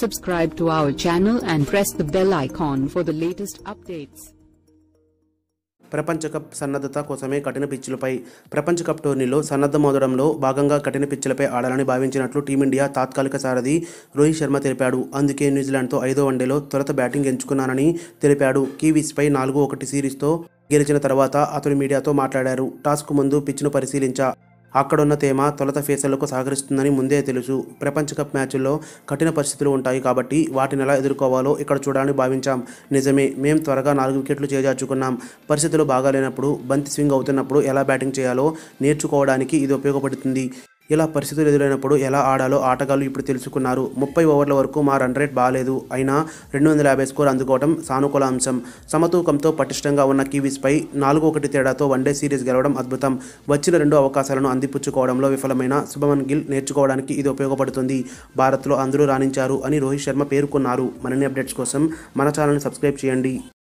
Subscribe to our channel and press the bell icon for the latest updates. ప్రపంచ cup సన్నద్ధత కోసమే కఠిన పిచ్చులపై ప్రపంచ cup టోర్నీలో సన్నద్ధమవడంలో భాగంగా కఠిన పిచ్చులపై ఆడాలని భావించినట్లు టీమిండియా తాత్కాలిక సారథి రోహిత్ శర్మ తెలిపాడు. అందుకే న్యూజిలాండ్తో 5వ వన్డేలో తొలుత బ్యాటింగ్ ఎంచుకున్నానని తెలిపాడు. కివీస్పై 4-1 సిరీస్తో గెలిచిన తర్వాత అతడు మీడియాతో మాట్లాడారు. టాస్కు ముందు పిచ్ను పరిశీలించా. అక్కడున్న తేమ తొలుత ఫేసర్లకు సహకరిస్తుందని ముందే తెలుసు. ప్రపంచ కప్ మ్యాచ్ల్లో కఠిన పరిస్థితులు ఉంటాయి కాబట్టి వాటిని ఎలా ఎదుర్కోవాలో ఇక్కడ చూడాలని భావించాం. నిజమే, మేం త్వరగా 4 వికెట్లు చేజార్చుకున్నాం. పరిస్థితులు బాగాలేనప్పుడు, బంతి స్వింగ్ అవుతున్నప్పుడు ఎలా బ్యాటింగ్ చేయాలో నేర్చుకోవడానికి ఇది ఉపయోగపడుతుంది. ఇలా పరిస్థితులు ఎదురైనప్పుడు ఎలా ఆడాలో ఆటగాళ్లు ఇప్పుడు తెలుసుకున్నారు. 30 ఓవర్ల వరకు మా రన్ రేట్ బాగాలేదు. అయినా 250 స్కోర్ అందుకోవడం సానుకూల అంశం. సమతూకంతో పటిష్టంగా ఉన్న కివీస్పై 4-1 తేడాతో వన్డే సిరీస్ గెలవడం అద్భుతం. వచ్చిన 2 అవకాశాలను అందిపుచ్చుకోవడంలో విఫలమైన శుభమన్ గిల్ నేర్చుకోవడానికి ఇది ఉపయోగపడుతుంది. భారత్లో అందరూ రాణించారు అని రోహిత్ శర్మ పేర్కొన్నారు. మరిన్ని అప్డేట్స్ కోసం మన ఛానల్ని సబ్స్క్రైబ్ చేయండి.